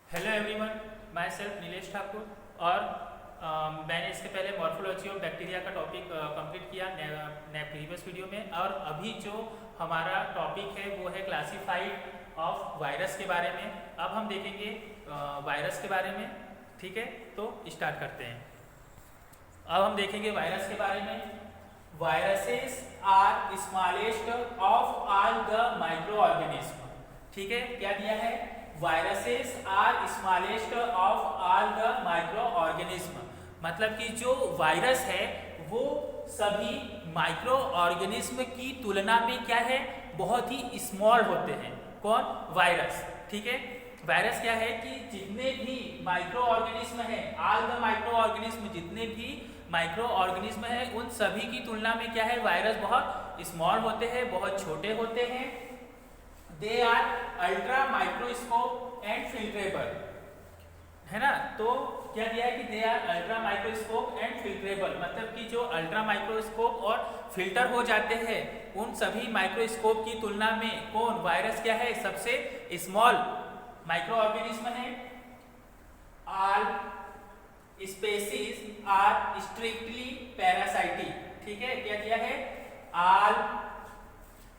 Hello everyone, my self Nilesh Thakur. और मैंने इसके पहले मॉर्फोलॉजी ऑफ बैक्टीरिया का टॉपिक कंप्लीट किया प्रीवियस वीडियो में। और अभी जो हमारा टॉपिक है वो है क्लासिफाइड ऑफ वायरस के बारे में। अब हम देखेंगे वायरस के बारे में। ठीक है, तो स्टार्ट करते हैं। अब हम देखेंगे वायरस के बारे में। Viruses are smallest of all the micro organism. ठीक है, क्या दिया है? Viruses are smallest of all the micro organism. मतलब कि जो वायरस है वो सभी माइक्रो ऑर्गेनिज्म की तुलना में क्या है, बहुत ही स्मॉल होते हैं। कौन? वायरस। ठीक है, वायरस क्या है कि जितने भी माइक्रो ऑर्गेनिज्म है, ऑल द माइक्रो ऑर्गेनिज्म, जितने भी माइक्रो ऑर्गेनिज्म है उन सभी की तुलना में क्या है, वायरस बहुत स्मॉल होते हैं, बहुत छोटे होते हैं। They are ultra microscope and filtrable, है ना। तो क्या दिया है कि they are ultra microscope and filtrable, मतलब कि जो अल्ट्रा माइक्रोस्कोप और फिल्टर हो जाते हैं उन सभी माइक्रोस्कोप की तुलना में कौन? वायरस क्या है, सबसे स्मॉल माइक्रो ऑर्गेनिज्म है। All species are strictly parasitic. ठीक है, क्या दिया है? All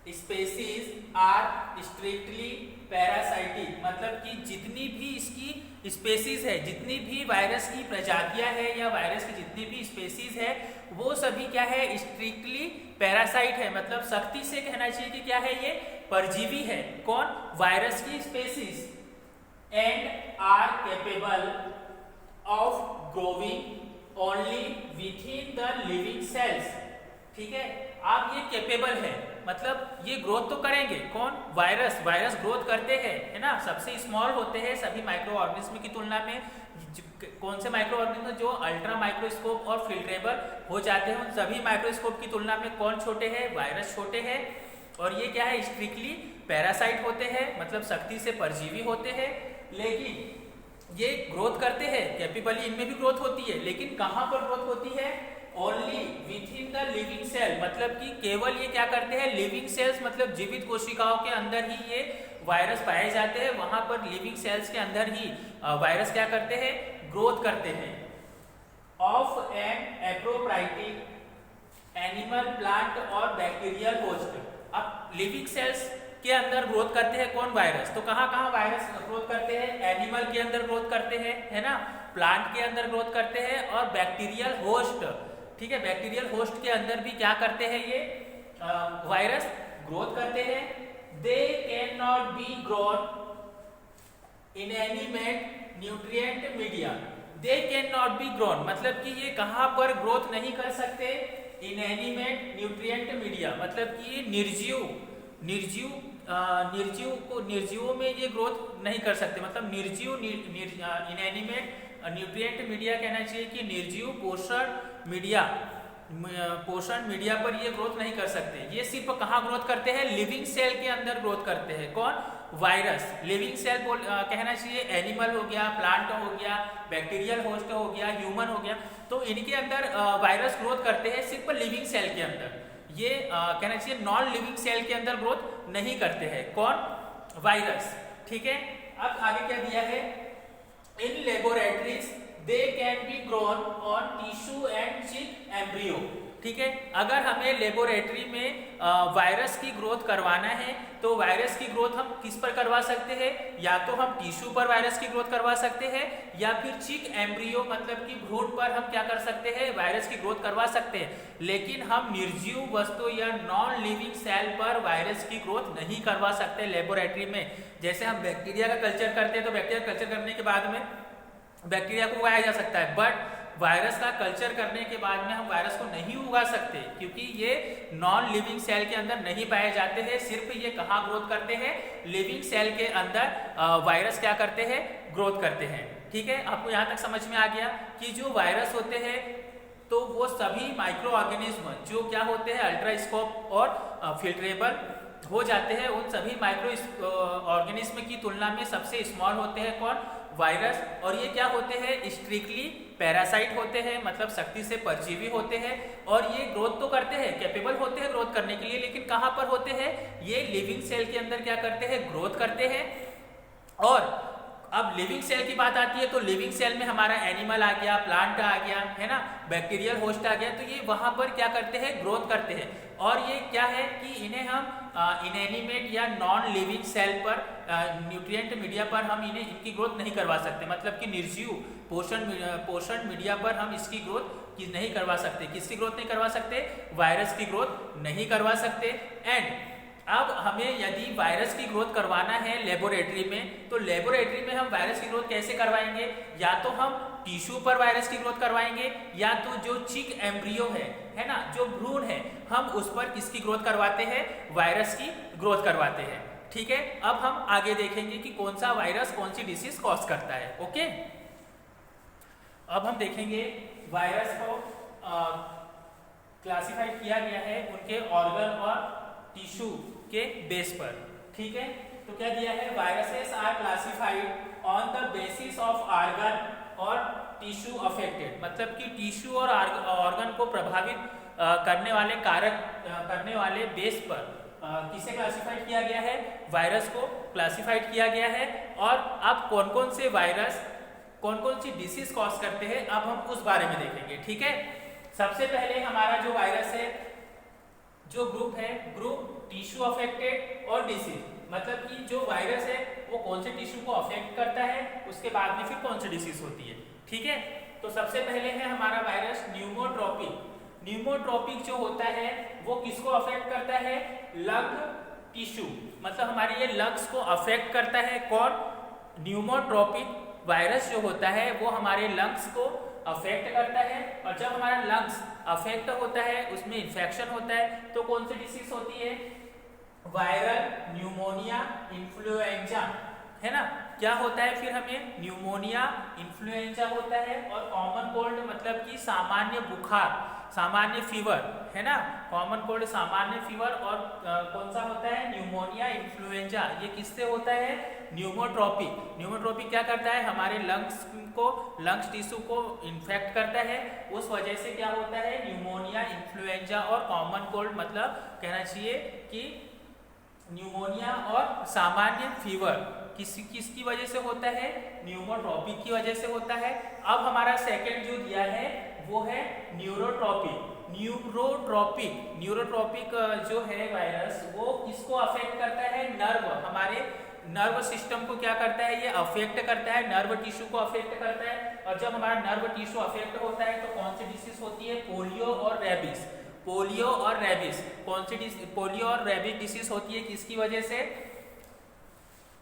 species are strictly parasitic, मतलब कि जितनी भी इसकी स्पेसीज है, जितनी भी वायरस की प्रजातियां है या वायरस की जितनी भी स्पेसीज है वो सभी क्या है, स्ट्रिक्टली पैरासाइट है। मतलब सख्ती से कहना चाहिए कि क्या है, ये परजीवी है। कौन? वायरस की species. And are capable of growing only within the living cells. ठीक है, आप ये कैपेबल है, मतलब ये ग्रोथ तो करेंगे। कौन? वायरस। वायरस ग्रोथ करते हैं, है ना, सबसे स्मॉल होते हैं सभी माइक्रो ऑर्गेनिज्म की तुलना में। कौन से माइक्रो ऑर्गेनिज्म? जो अल्ट्रा माइक्रोस्कोप और फिल्ट्रेबल हो जाते हैं उन सभी माइक्रोस्कोप की तुलना में कौन छोटे हैं? वायरस छोटे हैं। और ये क्या है, स्ट्रिक्टली पैरासाइट होते हैं, मतलब सख्ती से परजीवी होते हैं। लेकिन ये ग्रोथ करते हैं, कैपेबली इनमें भी ग्रोथ होती है, लेकिन कहां पर ग्रोथ होती है? Only within the living cell, मतलब कि केवल ये क्या करते हैं, लिविंग सेल्स, मतलब जीवित कोशिकाओं के अंदर ही ये वायरस पाए जाते हैं। वहां पर लिविंग सेल्स के अंदर ही वायरस क्या करते हैं, ग्रोथ करते हैं। ऑफ एन एप्रोप्राइटिक एनिमल, प्लांट और बैक्टीरियल होस्ट। अब लिविंग सेल्स के अंदर ग्रोथ करते हैं कौन? वायरस। तो कहां कहां वायरस ग्रोथ करते हैं? एनिमल के अंदर ग्रोथ करते हैं, है ना, प्लांट के अंदर ग्रोथ करते हैं, और बैक्टीरियल होस्ट। ठीक है, बैक्टीरियल होस्ट के अंदर भी क्या करते हैं, ये वायरस ग्रोथ करते हैं। They can not be grown in animate nutrient media. They can not be grown, मतलब कि ये कहां पर ग्रोथ नहीं कर सकते? इन एनिमेट न्यूट्रिएंट मीडिया, मतलब कि ये निर्जीवों में ये ग्रोथ नहीं कर सकते। मतलब निर्जीव इनएनिमेट न्यूट्रिएंट मीडिया कहना चाहिए कि निर्जीव पोषण मीडिया पर ये ग्रोथ नहीं कर सकते। ये सिर्फ कहाँ ग्रोथ करते हैं? लिविंग सेल के अंदर ग्रोथ करते हैं। कौन? वायरस। लिविंग सेल कहना चाहिए, एनिमल हो गया, प्लांट हो गया, बैक्टीरियल होस्ट हो गया, ह्यूमन हो गया, तो इनके अंदर वायरस ग्रोथ करते हैं सिर्फ लिविंग सेल के अंदर। ये कहना चाहिए नॉन लिविंग सेल के अंदर ग्रोथ नहीं करते हैं। कौन? वायरस। ठीक है, अब आगे क्या दिया है? इन laboratories they can be grown on tissue and चिक एम्ब्रियो। ठीक है, अगर हमें लेबोरेटरी में वायरस की ग्रोथ करवाना है तो वायरस की ग्रोथ हम किस पर करवा सकते हैं? या तो हम टिश्यू पर वायरस की ग्रोथ करवा सकते हैं, या फिर चिक एम्ब्रियो मतलब कि भ्रूण पर हम क्या कर सकते हैं, वायरस की ग्रोथ करवा सकते हैं। लेकिन हम निर्जीव वस्तु या नॉन लिविंग सेल पर वायरस की ग्रोथ नहीं करवा सकते लेबोरेटरी में। जैसे हम बैक्टीरिया का कल्चर करते हैं तो बैक्टीरिया कल्चर करने के बाद में बैक्टीरिया को उगाया जा सकता है, बट वायरस का कल्चर करने के बाद में हम वायरस को नहीं उगा सकते, क्योंकि ये नॉन लिविंग सेल के अंदर नहीं पाए जाते हैं। सिर्फ ये कहाँ ग्रोथ करते हैं? लिविंग सेल के अंदर वायरस क्या करते हैं, ग्रोथ करते हैं। ठीक है, आपको यहाँ तक समझ में आ गया कि जो वायरस होते हैं तो वो सभी माइक्रो ऑर्गेनिज्म जो क्या होते हैं, अल्ट्रास्कोप और फिल्ट्रेबल हो जाते हैं, उन सभी माइक्रो ऑर्गेनिज्म की तुलना में सबसे स्मॉल होते हैं। कौन? वायरस। और ये क्या होते हैं? स्ट्रिक्टली पैरासाइट होते हैं, मतलब सख्ती से परजीवी होते हैं। और ये ग्रोथ तो करते हैं, कैपेबल होते हैं ग्रोथ करने के लिए, लेकिन कहाँ पर होते हैं? ये लिविंग सेल के अंदर क्या करते हैं? ग्रोथ करते हैं। और अब लिविंग सेल की बात आती है तो लिविंग सेल में हमारा एनिमल आ गया, प्लांट आ गया, है ना, बैक्टीरियल होस्ट आ गया, तो ये वहां पर क्या करते हैं, ग्रोथ करते हैं। और ये क्या है कि इन्हें हम इनएनिमेट या नॉन लिविंग सेल पर न्यूट्रिएंट मीडिया पर हम इनकी ग्रोथ नहीं करवा सकते, मतलब कि निर्जीव पोषण मीडिया पर हम इसकी ग्रोथ नहीं करवा सकते। किसकी ग्रोथ नहीं करवा सकते, वायरस की ग्रोथ नहीं करवा सकते। एंड अब हमें यदि वायरस की ग्रोथ करवाना है लेबोरेटरी में, तो लेबोरेटरी में हम वायरस की ग्रोथ कैसे करवाएंगे, या तो हम टिश्यू पर वायरस की ग्रोथ करवाएंगे, या तो जो चिक एम्ब्रियो है ना, जो भ्रूण है, हम उस पर किसकी ग्रोथ करवाते हैं, वायरस की ग्रोथ करवाते हैं। ठीक है, अब हम आगे देखेंगे कि कौन सा वायरस कौन सी डिसीज कॉज करता है। ओके, अब हम देखेंगे वायरस को क्लासिफाइड किया गया है उनके ऑर्गन और टिश्यू के बेस पर। ठीक है, तो क्या दिया है, viruses are classified on the basis of organ और टिश्यू अफेक्टेड, मतलब कि टिश्यू और ऑर्गन को प्रभावित करने वाले कारक करने वाले बेस पर किसे क्लासिफाइड किया गया है, वायरस को क्लासिफाइड किया गया है। और अब कौन कौन से वायरस कौन कौन सी डिसीज कॉज करते हैं, अब हम उस बारे में देखेंगे। ठीक है, सबसे पहले हमारा जो वायरस है, जो ग्रुप है, ग्रुप टिश्यू अफेक्टेड और डिसीज, मतलब कि जो वायरस है वो कौन से टिश्यू को अफेक्ट करता है, उसके बाद में फिर कौन सी डिसीज होती है। ठीक है, तो सबसे पहले है हमारा वायरस न्यूमोट्रोपिक। न्यूमोट्रोपिक जो होता है वो किसको अफेक्ट करता है, लंग टिश्यू, मतलब हमारे ये लंग्स को अफेक्ट करता है। कौन, न्यूमोट्रोपिक वायरस जो होता है वो हमारे लंग्स को अफेक्ट करता है। और जब हमारा लंग्स अफेक्ट होता है, उसमें इन्फेक्शन होता है, तो कौन सी डिसीज होती है, वायरल न्यूमोनिया, इन्फ्लुएंजा, है ना। क्या होता है फिर हमें, न्यूमोनिया, इन्फ्लुएंजा होता है, और कॉमन कोल्ड मतलब कि सामान्य बुखार, सामान्य फीवर, है ना, कॉमन कोल्ड, सामान्य फीवर। और कौन सा होता है, न्यूमोनिया, इन्फ्लुएंजा, ये किससे होता है, न्यूमोट्रोपिक। न्यूमोट्रोपिक क्या करता है, हमारे लंग्स टिश्यू को इन्फेक्ट करता है, उस वजह से क्या होता है, न्यूमोनिया, इन्फ्लुएंजा और कॉमन कोल्ड, मतलब कहना चाहिए कि न्यूमोनिया और सामान्य फीवर किसकी वजह से होता है, न्यूमोट्रोपिक की वजह से होता है। अब हमारा सेकंड जो दिया है वो है न्यूरोट्रोपिक। न्यूरोट्रोपिक जो है वायरस, वो किसको अफेक्ट करता है, नर्व, हमारे नर्व सिस्टम को क्या करता है, ये अफेक्ट करता है, नर्व टिश्यू को अफेक्ट करता है। और जब हमारा नर्व टिश्यू अफेक्ट होता है तो कौन सी डिसीज होती है, पोलियो और रेबीज। पोलियो और रेबीज, कौन सी पोलियो और रेबीज डिसीज होती है किसकी वजह से,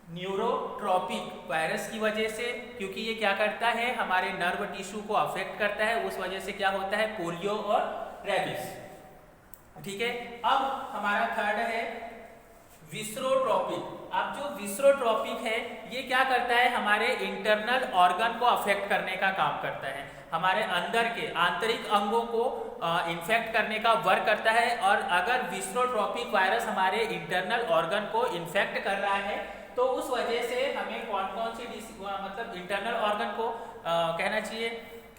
न्यूरोट्रोपिक वायरस की वजह से, क्योंकि ये क्या करता है, हमारे नर्व टिश्यू को अफेक्ट करता है, उस वजह से क्या होता है, पोलियो और रेबीज। ठीक है, अब हमारा थर्ड है विस्रोट्रोपिक। अब जो विस्रोट्रोपिक है ये क्या करता है, हमारे इंटरनल ऑर्गन को अफेक्ट करने का काम करता है, हमारे अंदर के आंतरिक अंगों को इन्फेक्ट करने का वर्क करता है। और अगर विस्रोट्रोपिक वायरस हमारे इंटरनल ऑर्गन को इन्फेक्ट कर रहा है तो उस वजह से हमें कौन कौन सी मतलब इंटरनल ऑर्गन को कहना चाहिए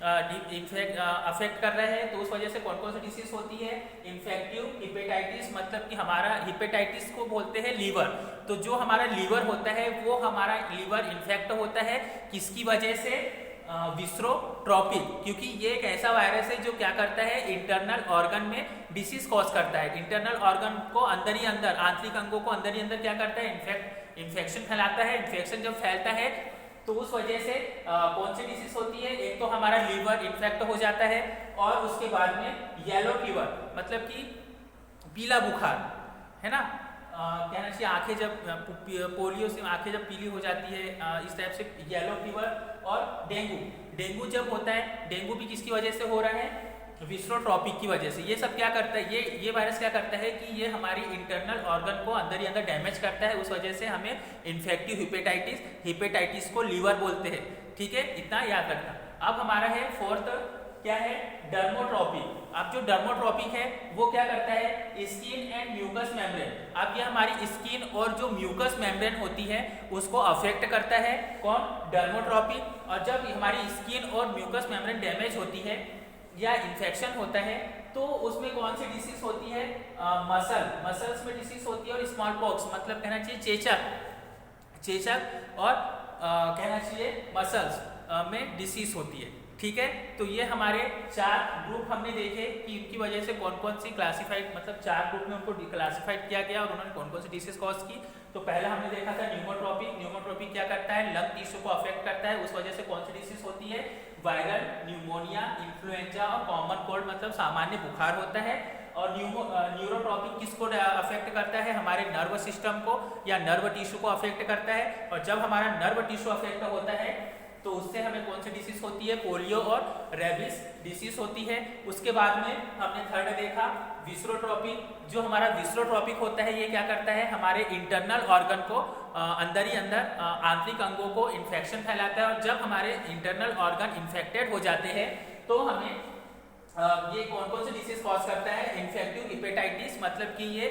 अफेक्ट कर रहे हैं, तो उस वजह से कौन कौन सी डिसीज होती है, इन्फेक्टिव हिपेटाइटिस, मतलब कि हमारा हिपेटाइटिस को बोलते हैं लीवर। तो जो हमारा लीवर होता है वो हमारा लीवर इन्फेक्ट होता है, किसकी वजह से, विस्रोट्रोपिक, क्योंकि ये एक ऐसा वायरस है जो क्या करता है, इंटरनल ऑर्गन में डिसीज कॉज करता है। इंटरनल ऑर्गन को अंदर ही अंदर, आंतरिक अंगों को अंदर ही अंदर क्या करता है, इन्फेक्शन फैलाता है। इन्फेक्शन जब फैलता है तो उस वजह से कौन सी डिसीज होती है, एक तो हमारा लीवर इन्फेक्ट हो जाता है, और उसके बाद में येलो फीवर, मतलब कि पीला बुखार, है ना, कहना चाहिए आंखें जब पोलियो से आंखें जब पीली हो जाती है, इस टाइप से येलो फीवर। और डेंगू जब होता है, डेंगू भी किसकी वजह से हो रहा है, विस्रोट्रोपिक की वजह से। ये सब क्या करता है, ये वायरस क्या करता है कि ये हमारी इंटरनल ऑर्गन को अंदर ही अंदर डैमेज करता है, उस वजह से हमें इन्फेक्टिव हिपेटाइटिस को लीवर बोलते हैं। ठीक है, इतना याद रखना। अब हमारा है फोर्थ, क्या है, डर्मोट्रोपिक। अब जो डर्मोट्रोपिक है वो क्या करता है, स्किन एंड म्यूकस मेम्ब्रेन। अब ये हमारी स्किन और जो म्यूकस मेम्ब्रेन होती है उसको अफेक्ट करता है, कौन, डर्मोट्रोपिक। और जब हमारी स्किन और म्यूकस मेम्ब्रेन डैमेज होती है या इन्फेक्शन होता है तो उसमें कौन सी डिसीज होती है, मसल्स में डिसीज होती है, और स्मॉल पॉक्स, मतलब कहना चाहिए चेचक और कहना चाहिए मसल्स में डिसीज होती है। ठीक है, तो ये हमारे 4 ग्रुप हमने देखे कि इनकी वजह से कौन कौन सी क्लासिफाइड, मतलब 4 ग्रुप में उनको क्लासिफाइड किया गया और उन्होंने कौन कौन सी डिसीज कॉज की। तो पहला हमने देखा था न्यूमोट्रॉपिक। न्यूमोट्रॉपिक क्या करता है, लंग टिश्यू को अफेक्ट करता है, उस वजह से कौन सी डिसीज होती है, वायरल, न्यूमोनिया, इन्फ्लुएंजा और कॉमन कोल्ड, मतलब सामान्य बुखार होता है। और न्यूरोट्रॉपिक किसको अफेक्ट करता है, हमारे नर्व सिस्टम को या नर्व टिश्यू को अफेक्ट करता है। और जब हमारा नर्व टिश्यू अफेक्ट होता है तो उससे हमें कौन सी डिसीज होती है, पोलियो और रेबीज डिसीज होती है। उसके बाद में हमने थर्ड देखा विसरोट्रॉपिक। जो हमारा विसरोट्रॉपिक होता है ये क्या करता है, हमारे इंटरनल ऑर्गन को अंदर ही अंदर आंतरिक अंगों को इन्फेक्शन फैलाता है। और जब हमारे इंटरनल ऑर्गन इन्फेक्टेड हो जाते हैं तो हमें ये कौन कौन से डिसीज कॉज करता है, इन्फेक्टिव हिपेटाइटिस, मतलब कि ये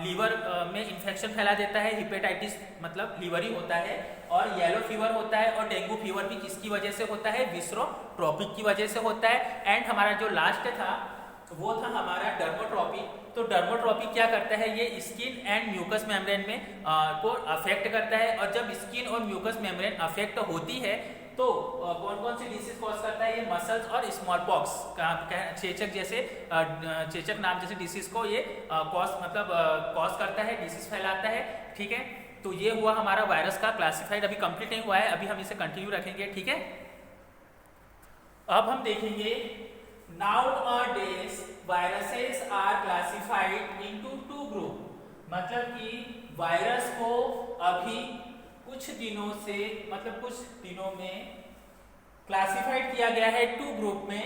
लीवर में इन्फेक्शन फैला देता है। हिपेटाइटिस मतलब लीवर ही होता है। और येलो फीवर होता है। और डेंगू फीवर भी किसकी वजह से होता है, विसरोट्रॉपिक की वजह से होता है। एंड हमारा जो लास्ट था वो था हमारा डर्मोट्रॉपिक। तो डर्मोट्रॉपिक क्या करता है, ये स्किन एंड म्यूकस मेम्ब्रेन में को अफेक्ट करता है। और जब स्किन और म्यूकस मेम्ब्रेन अफेक्ट होती है तो कौन कौन सी डिसीज कॉज करता है, ये मसल्स और स्मॉल पॉक्स, चेचक जैसे चेचक नाम जैसे डिसीज को ये कॉज करता है, डिसीज फैलाता है। ठीक है, तो ये हुआ हमारा वायरस का क्लासिफाइड। अभी कंप्लीट नहीं हुआ है, अभी हम इसे कंटिन्यू रखेंगे। ठीक है, अब हम देखेंगे nowadays viruses are classified into 2 group, मतलब कि वायरस को अभी कुछ दिनों में क्लासिफाइड किया गया है 2 ग्रुप में,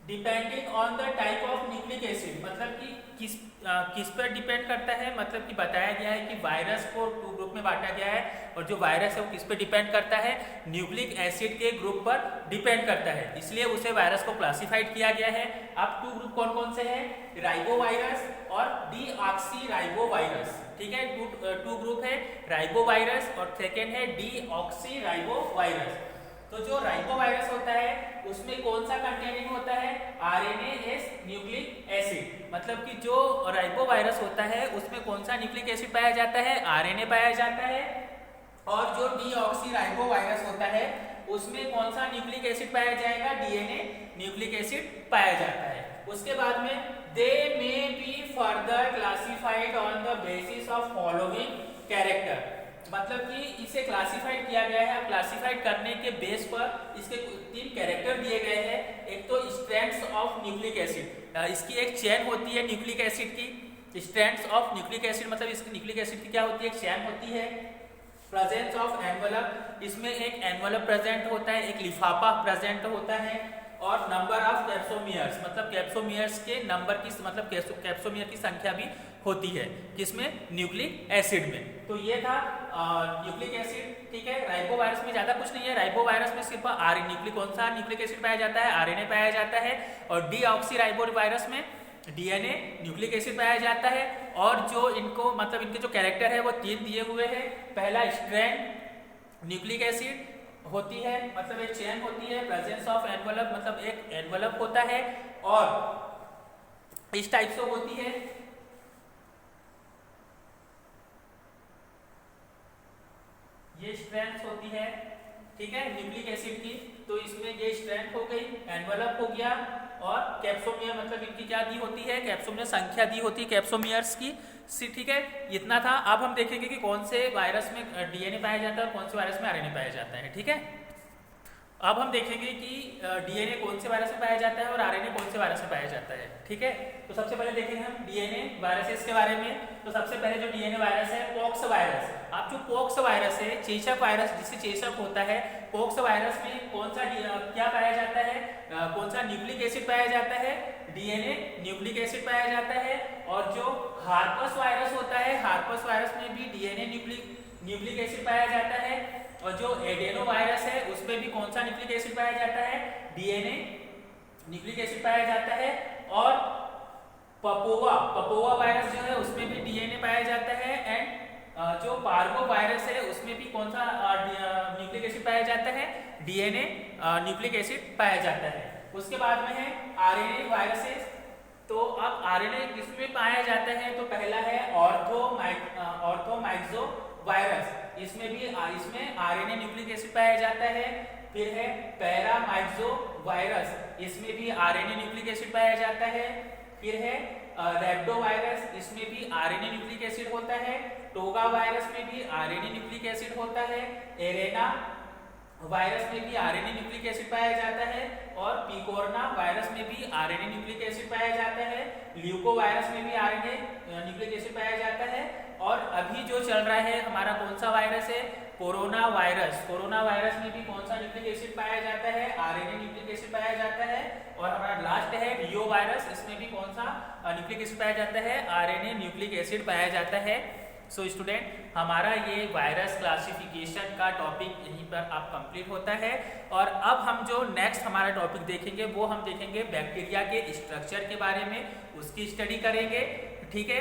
depending on the type of nucleic acid. मतलब कि किस पर डिपेंड करता है, मतलब कि बताया गया है कि वायरस को 2 ग्रुप में बांटा गया है। और जो वायरस है वो किस पे डिपेंड करता है, न्यूक्लिक एसिड के ग्रुप पर डिपेंड करता है, इसलिए उसे वायरस को क्लासिफाइड किया गया है। अब 2 ग्रुप कौन कौन से हैं, राइबोवायरस और डीऑक्सीराइबोवायरस। ठीक है, 2 ग्रुप है, राइबोवायरस और सेकेंड है डीऑक्सीराइबोवायरस। तो जो राइबोवायरस होता है उसमें कौन सा कंटेनिंग होता है, आरएनएएस न्यूक्लिक एसिड। मतलब कि जो राइबोवायरस होता है उसमें कौन सा न्यूक्लिक एसिड पाया जाता है, आरएनए पाया जाता है। और जो डीऑक्सीराइबोवायरस होता है उसमें कौन सा न्यूक्लिक एसिड पाया जाएगा, डीएनए न्यूक्लिक एसिड पाया जाता है। उसके बाद में they may be further classified on the basis of following character, मतलब कि इसे क्लासिफाइड किया गया है। क्लासिफाइड करने के बेस पर इसके 3 कैरेक्टर दिए गए हैं। एक तो स्ट्रैंड्स ऑफ न्यूक्लिक एसिड, इसकी एक चेन होती है न्यूक्लिक एसिड की। स्ट्रैंड्स ऑफ न्यूक्लिक एसिड मतलब इसकी न्यूक्लिक एसिड की क्या होती है, एक चेन होती है। प्रेजेंस ऑफ एनवलप, इसमें एक एनवलप प्रेजेंट होता है, एक लिफाफा प्रेजेंट होता है। और नंबर ऑफ कैप्सोमियर्स, मतलब कैप्सोमियर्स के नंबर की, मतलब कैप्सोमियर की संख्या भी होती है किसमें, न्यूक्लिक एसिड में। तो ये था न्यूक्लिक एसिड। ठीक है, राइबोवायरस में ज्यादा कुछ नहीं है, राइबोवायरस में सिर्फ कौन सा न्यूक्लिक एसिड पाया जाता है, आरएनए पाया जाता है। और डीऑक्सीराइबोवायरस में डीएनए न्यूक्लिक एसिड पाया जाता है। और जो इनको मतलब इनके जो कैरेक्टर है वो 3 दिए हुए हैं। पहला स्ट्रैंड न्यूक्लिक एसिड होती है, मतलब एक चेन होती है। प्रेजेंस ऑफ एनवलप, मतलब एक एनवलप होता है और इस टाइप से होती है। ये स्ट्रेंथ होती है, ठीक है, न्यूक्लिक एसिड की। तो इसमें ये स्ट्रेंथ हो गई, एनवलप हो गया। और कैप्सोमियर मतलब इनकी क्या दी होती है, कैप्सोमियर संख्या दी होती है कैप्सोमियर्स की। ठीक है, इतना था। अब हम देखेंगे कि कौन से वायरस में डीएनए पाया जाता है और कौन से वायरस में आरएनए पाया जाता है। ठीक है, अब हम देखेंगे कि डीएनए कौन से वायरस में पाया जाता है और आरएनए कौन से वायरस में पाया जाता है। ठीक है, तो सबसे पहले देखेंगे हम डीएनए वायरसेस के बारे में। तो सबसे पहले जो डीएनए वायरस है, पॉक्स वायरस। आप जो पॉक्स वायरस है, चेचक वायरस जिसे चेचक होता है, पॉक्स वायरस में कौन सा क्या पाया जाता है, कौन सा न्यूक्लिक एसिड पाया जाता है, डीएनए न्यूक्लिक एसिड पाया जाता है। और जो हार्पस वायरस होता है, हार्पस वायरस में भी डीएनए न्यूक्लिक एसिड पाया जाता है। और जो एडेनो वायरस है उसमें भी कौन सा न्यूक्लिक एसिड पाया जाता है, डीएनए न्यूक्लिक एसिड पाया जाता है। और पपोवा वायरस जो है उसमें भी डीएनए पाया जाता है। एंड जो पार्गो वायरस है उसमें भी कौन सा न्यूक्लिक एसिड पाया जाता है, डीएनए न्यूक्लिक एसिड पाया जाता है। उसके बाद में है आरएनए वायरसेस। तो अब आरएनए किसमें पाया जाता है, तो पहला है ऑर्थोमाइक्सो वायरस। इसमें भी इसमें आरएनए न्यूक्लिक एसिड पाया जाता है। फिर है पैरामाइक्सो वायरस, इसमें भी आरएनए न्यूक्लिक एसिड पाया जाता है। फिर है रैप्डो वायरस, इसमें भी आरएनए न्यूक्लिक एसिड होता है। टोगा वायरस में भी आरएनए न्यूक्लिक एसिड होता है। एरेना वायरस में भी आरएनए न्यूक्लिक एसिड पाया जाता है। और पिकोरना वायरस में भी आरएनए न्यूक्लिक एसिड पाया जाता है। ल्यूको वायरस में भी आरएनए न्यूक्लिक एसिड पाया जाता है। और अभी जो चल रहा है हमारा कौन सा वायरस है, कोरोना वायरस। कोरोना वायरस में भी कौन सा न्यूक्लिक एसिड पाया जाता है, आरएनए न्यूक्लिक एसिड पाया जाता है। और हमारा लास्ट है रियो वायरस, इसमें भी कौन सा न्यूक्लिक एसिड पाया जाता है, आरएनए न्यूक्लिक एसिड पाया जाता है। सो स्टूडेंट, हमारा ये वायरस क्लासिफिकेशन का टॉपिक यहीं पर आप कंप्लीट होता है। और अब हम जो नेक्स्ट हमारा टॉपिक देखेंगे वो हम देखेंगे बैक्टीरिया के स्ट्रक्चर के बारे में, उसकी स्टडी करेंगे। ठीक है,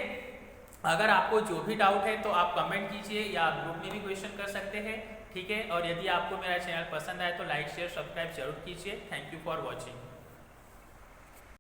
अगर आपको जो भी डाउट है तो आप कमेंट कीजिए या आप ग्रुप में भी क्वेश्चन कर सकते हैं। ठीक है, और यदि आपको मेरा चैनल पसंद आए तो लाइक शेयर सब्सक्राइब जरूर कीजिए। Thank you for watching.